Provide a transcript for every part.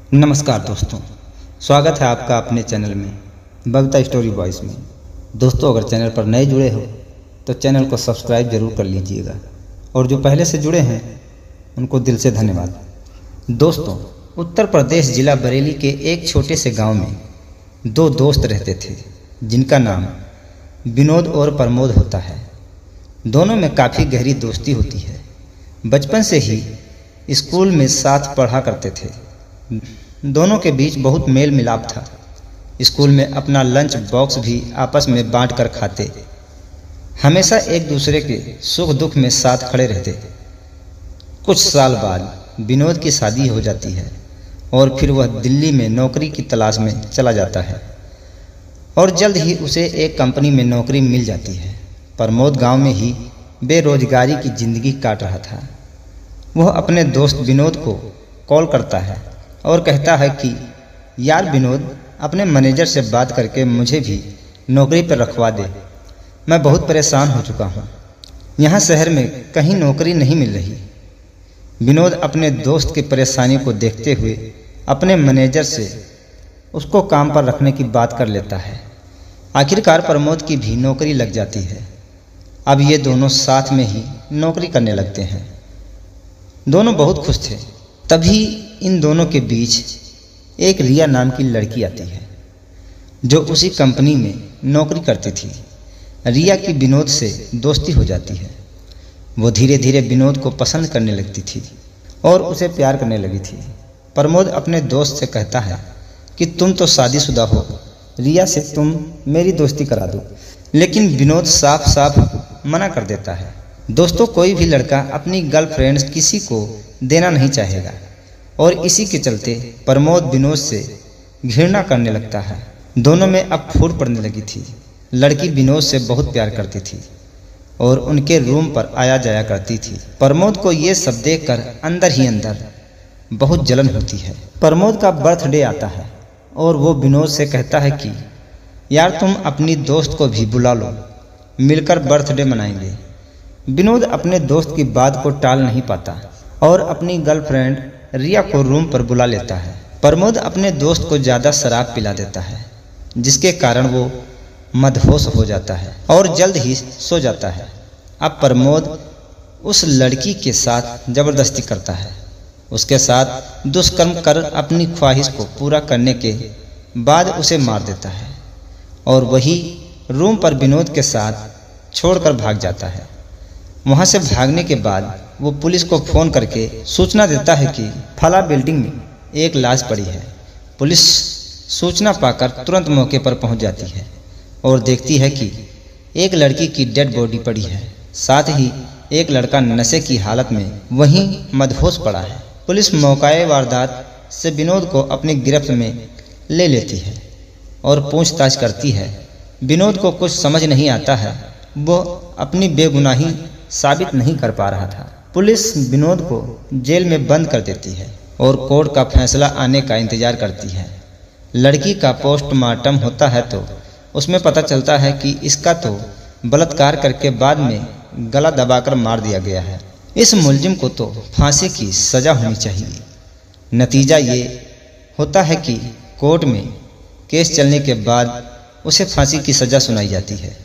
नमस्कार दोस्तों, स्वागत है आपका अपने चैनल में बबीता स्टोरी वॉइस में। दोस्तों, अगर चैनल पर नए जुड़े हो तो चैनल को सब्सक्राइब जरूर कर लीजिएगा और जो पहले से जुड़े हैं उनको दिल से धन्यवाद। दोस्तों, उत्तर प्रदेश जिला बरेली के एक छोटे से गांव में दो दोस्त रहते थे जिनका नाम विनोद और प्रमोद होता है। दोनों में काफ़ी गहरी दोस्ती होती है। बचपन से ही स्कूल में साथ पढ़ा करते थे। दोनों के बीच बहुत मेल मिलाप था। स्कूल में अपना लंच बॉक्स भी आपस में बांट कर खाते। हमेशा एक दूसरे के सुख दुख में साथ खड़े रहते। कुछ साल बाद विनोद की शादी हो जाती है और फिर वह दिल्ली में नौकरी की तलाश में चला जाता है और जल्द ही उसे एक कंपनी में नौकरी मिल जाती है। प्रमोद गांव में ही बेरोजगारी की ज़िंदगी काट रहा था। वह अपने दोस्त विनोद को कॉल करता है और कहता है कि यार विनोद, अपने मैनेजर से बात करके मुझे भी नौकरी पर रखवा दे। मैं बहुत परेशान हो चुका हूँ। यहाँ शहर में कहीं नौकरी नहीं मिल रही। विनोद अपने दोस्त की परेशानी को देखते हुए अपने मैनेजर से उसको काम पर रखने की बात कर लेता है। आखिरकार प्रमोद की भी नौकरी लग जाती है। अब ये दोनों साथ में ही नौकरी करने लगते हैं। दोनों बहुत खुश थे। तभी इन दोनों के बीच एक रिया नाम की लड़की आती है जो उसी कंपनी में नौकरी करती थी। रिया की विनोद से दोस्ती हो जाती है। वो धीरे धीरे विनोद को पसंद करने लगती थी और उसे प्यार करने लगी थी। प्रमोद अपने दोस्त से कहता है कि तुम तो शादीशुदा हो, रिया से तुम मेरी दोस्ती करा दो। लेकिन विनोद साफ साफ मना कर देता है। दोस्तों, कोई भी लड़का अपनी गर्लफ्रेंड किसी को देना नहीं चाहेगा और इसी के चलते प्रमोद विनोद से घृणा करने लगता है। दोनों में अब फूट पड़ने लगी थी। लड़की विनोद से बहुत प्यार करती थी और उनके रूम पर आया जाया करती थी। प्रमोद को ये सब देखकर अंदर ही अंदर बहुत जलन होती है। प्रमोद का बर्थडे आता है और वो विनोद से कहता है कि यार तुम अपनी दोस्त को भी बुला लो, मिलकर बर्थडे मनाएंगे। विनोद अपने दोस्त की बात को टाल नहीं पाता और अपनी गर्लफ्रेंड रिया को रूम पर बुला लेता है। प्रमोद अपने दोस्त को ज़्यादा शराब पिला देता है जिसके कारण वो मदहोश हो जाता है और जल्द ही सो जाता है। अब प्रमोद उस लड़की के साथ ज़बरदस्ती करता है। उसके साथ दुष्कर्म कर अपनी ख्वाहिश को पूरा करने के बाद उसे मार देता है और वही रूम पर विनोद के साथ छोड़कर भाग जाता है। वहाँ से भागने के बाद वो पुलिस को फ़ोन करके सूचना देता है कि फला बिल्डिंग में एक लाश पड़ी है। पुलिस सूचना पाकर तुरंत मौके पर पहुँच जाती है और देखती है कि एक लड़की की डेड बॉडी पड़ी है। साथ ही एक लड़का नशे की हालत में वहीं मदहोश पड़ा है। पुलिस मौकाए वारदात से विनोद को अपनी गिरफ्त में ले लेती है और पूछताछ करती है। विनोद को कुछ समझ नहीं आता है। वो अपनी बेगुनाही साबित नहीं कर पा रहा था। पुलिस विनोद को जेल में बंद कर देती है और कोर्ट का फैसला आने का इंतजार करती है। लड़की का पोस्टमार्टम होता है तो उसमें पता चलता है कि इसका तो बलात्कार करके बाद में गला दबाकर मार दिया गया है। इस मुलजिम को तो फांसी की सज़ा होनी चाहिए। नतीजा ये होता है कि कोर्ट में केस चलने के बाद उसे फांसी की सज़ा सुनाई जाती है।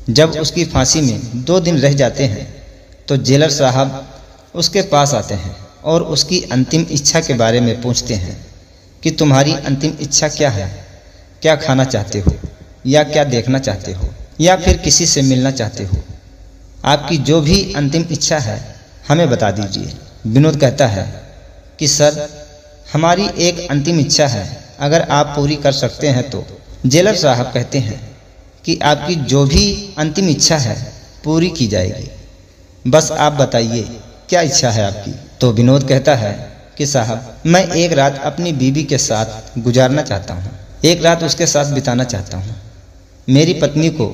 जब उसकी फांसी में 2 दिन रह जाते हैं तो जेलर साहब उसके पास आते हैं और उसकी अंतिम इच्छा के बारे में पूछते हैं कि तुम्हारी अंतिम इच्छा क्या है? क्या खाना चाहते हो या क्या देखना चाहते हो या फिर किसी से मिलना चाहते हो? आपकी जो भी अंतिम इच्छा है हमें बता दीजिए। विनोद कहता है कि सर, हमारी एक अंतिम इच्छा है, अगर आप पूरी कर सकते हैं तो। जेलर साहब कहते हैं कि आपकी जो भी अंतिम इच्छा है पूरी की जाएगी, बस आप बताइए क्या इच्छा है आपकी। तो विनोद कहता है कि साहब, मैं एक रात अपनी बीवी के साथ गुजारना चाहता हूँ, एक रात उसके साथ बिताना चाहता हूँ। मेरी पत्नी को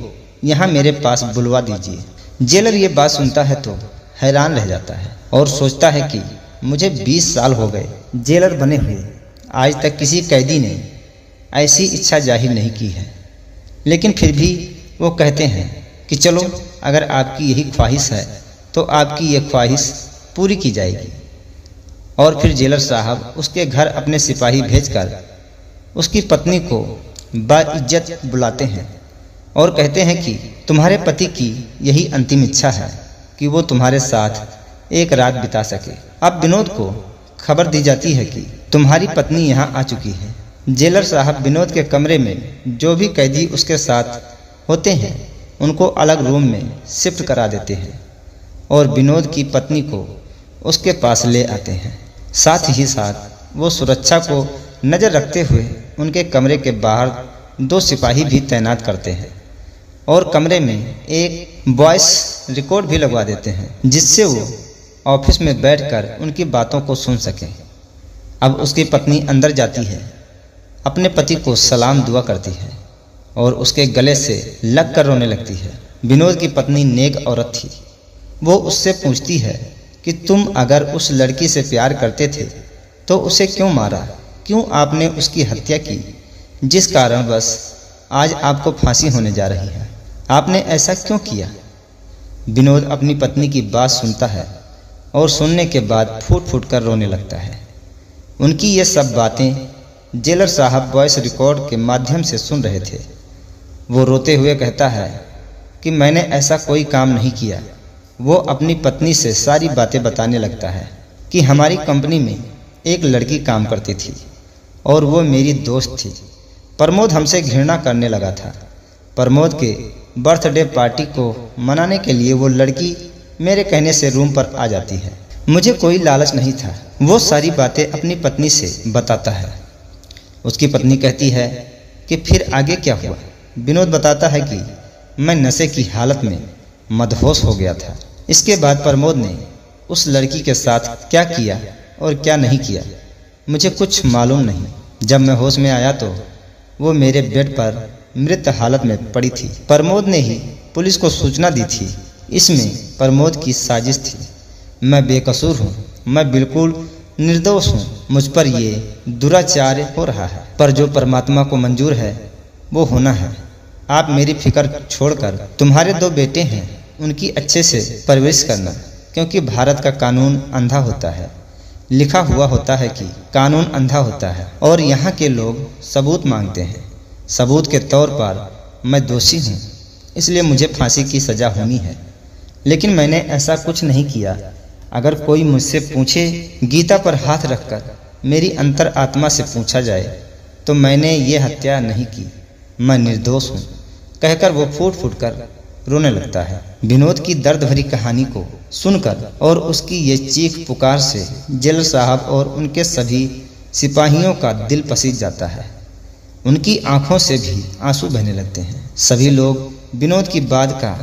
यहाँ मेरे पास बुलवा दीजिए। जेलर ये बात सुनता है तो हैरान रह जाता है और सोचता है कि मुझे 20 साल हो गए जेलर बने हुए, आज तक किसी कैदी ने ऐसी इच्छा जाहिर नहीं की है। लेकिन फिर भी वो कहते हैं कि चलो, अगर आपकी यही ख्वाहिश है तो आपकी ये ख्वाहिश पूरी की जाएगी। और फिर जेलर साहब उसके घर अपने सिपाही भेजकर उसकी पत्नी को बाइज्जत बुलाते हैं और कहते हैं कि तुम्हारे पति की यही अंतिम इच्छा है कि वो तुम्हारे साथ एक रात बिता सके। अब विनोद को खबर दी जाती है कि तुम्हारी पत्नी यहाँ आ चुकी है। जेलर साहब विनोद के कमरे में जो भी कैदी उसके साथ होते हैं उनको अलग रूम में शिफ्ट करा देते हैं और विनोद की पत्नी को उसके पास ले आते हैं। साथ ही साथ वो सुरक्षा को नज़र रखते हुए उनके कमरे के बाहर 2 सिपाही भी तैनात करते हैं और कमरे में एक वॉइस रिकॉर्ड भी लगवा देते हैं जिससे वो ऑफिस में बैठकर उनकी बातों को सुन सकें। अब उसकी पत्नी अंदर जाती है, अपने पति को सलाम दुआ करती है और उसके गले से लग कर रोने लगती है। विनोद की पत्नी नेक औरत थी। वो उससे पूछती है कि तुम अगर उस लड़की से प्यार करते थे तो उसे क्यों मारा, क्यों आपने उसकी हत्या की, जिस कारण बस आज आपको फांसी होने जा रही है, आपने ऐसा क्यों किया। विनोद अपनी पत्नी की बात सुनता है और सुनने के बाद फूट फूट कर रोने लगता है। उनकी ये सब बातें जेलर साहब वॉइस रिकॉर्ड के माध्यम से सुन रहे थे। वो रोते हुए कहता है कि मैंने ऐसा कोई काम नहीं किया। वो अपनी पत्नी से सारी बातें बताने लगता है कि हमारी कंपनी में एक लड़की काम करती थी और वो मेरी दोस्त थी। प्रमोद हमसे घृणा करने लगा था। प्रमोद के बर्थडे पार्टी को मनाने के लिए वो लड़की मेरे कहने से रूम पर आ जाती है। मुझे कोई लालच नहीं था। वो सारी बातें अपनी पत्नी से बताता है। उसकी पत्नी कहती है कि फिर आगे क्या हुआ। विनोद बताता है कि मैं नशे की हालत में मदहोश हो गया था। इसके बाद प्रमोद ने उस लड़की के साथ क्या किया और क्या नहीं किया मुझे कुछ मालूम नहीं। जब मैं होश में आया तो वो मेरे बेड पर मृत हालत में पड़ी थी। प्रमोद ने ही पुलिस को सूचना दी थी। इसमें प्रमोद की साजिश थी। मैं बेकसूर हूँ, मैं बिल्कुल निर्दोष हूँ। मुझ पर ये दुराचार हो रहा है, पर जो परमात्मा को मंजूर है वो होना है। आप मेरी फिक्र छोड़कर तुम्हारे 2 बेटे हैं उनकी अच्छे से परवरिश करना, क्योंकि भारत का कानून अंधा होता है। लिखा हुआ होता है कि कानून अंधा होता है और यहाँ के लोग सबूत मांगते हैं। सबूत के तौर पर मैं दोषी हूँ, इसलिए मुझे फांसी की सज़ा होनी है। लेकिन मैंने ऐसा कुछ नहीं किया। अगर कोई मुझसे पूछे, गीता पर हाथ रखकर मेरी अंतर आत्मा से पूछा जाए तो मैंने ये हत्या नहीं की, मैं निर्दोष हूँ, कहकर वो फूट फूट कर रोने लगता है। विनोद की दर्द भरी कहानी को सुनकर और उसकी ये चीख पुकार से जेलर साहब और उनके सभी सिपाहियों का दिल पसीज जाता है। उनकी आंखों से भी आंसू बहने लगते हैं। सभी लोग विनोद की बात का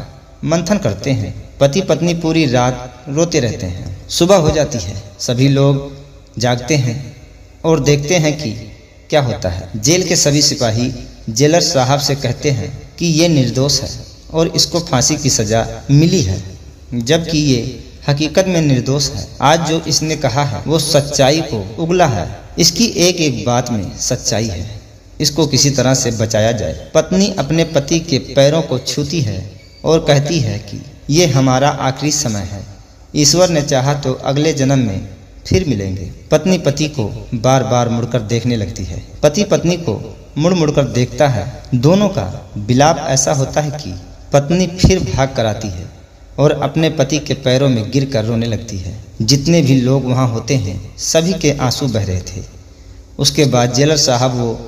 मंथन करते हैं। पति पत्नी पूरी रात रोते रहते हैं। सुबह हो जाती है। सभी लोग जागते हैं और देखते हैं कि क्या होता है। जेल के सभी सिपाही जेलर साहब से कहते हैं कि ये निर्दोष है और इसको फांसी की सज़ा मिली है, जबकि ये हकीकत में निर्दोष है। आज जो इसने कहा है वो सच्चाई को उगला है। इसकी एक एक बात में सच्चाई है। इसको किसी तरह से बचाया जाए। पत्नी अपने पति के पैरों को छूती है और कहती है कि ये हमारा आखिरी समय है, ईश्वर ने चाहा तो अगले जन्म में फिर मिलेंगे। पत्नी पति को बार बार मुड़कर देखने लगती है। पति पत्नी को मुड़ मुड़कर देखता है। दोनों का विलाप ऐसा होता है कि पत्नी फिर भाग कर आती है और अपने पति के पैरों में गिर कर रोने लगती है। जितने भी लोग वहाँ होते हैं सभी के आंसू बह रहे थे। उसके बाद जेलर साहब वो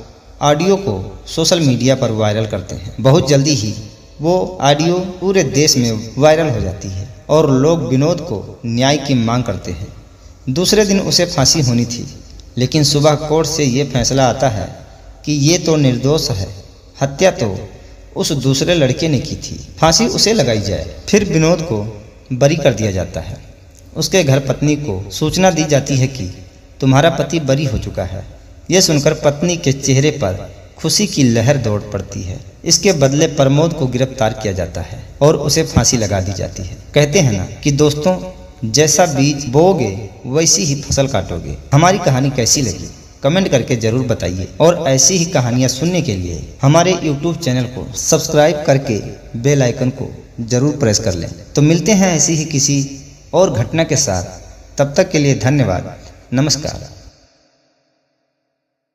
ऑडियो को सोशल मीडिया पर वायरल करते हैं। बहुत जल्दी ही वो ऑडियो पूरे देश में वायरल हो जाती है और लोग विनोद को न्याय की मांग करते हैं। दूसरे दिन उसे फांसी होनी थी, लेकिन सुबह कोर्ट से ये फैसला आता है कि ये तो निर्दोष है, हत्या तो उस दूसरे लड़के ने की थी, फांसी उसे लगाई जाए। फिर विनोद को बरी कर दिया जाता है। उसके घर पत्नी को सूचना दी जाती है कि तुम्हारा पति बरी हो चुका है। यह सुनकर पत्नी के चेहरे पर खुशी की लहर दौड़ पड़ती है। इसके बदले प्रमोद को गिरफ्तार किया जाता है और उसे फांसी लगा दी जाती है। कहते हैं ना कि दोस्तों, जैसा बीज बोओगे वैसी ही फसल काटोगे। हमारी कहानी कैसी लगी कमेंट करके जरूर बताइए और ऐसी ही कहानियाँ सुनने के लिए हमारे YouTube चैनल को सब्सक्राइब करके बेल आइकन को जरूर प्रेस कर लें। तो मिलते हैं ऐसी ही किसी और घटना के साथ। तब तक के लिए धन्यवाद। नमस्कार।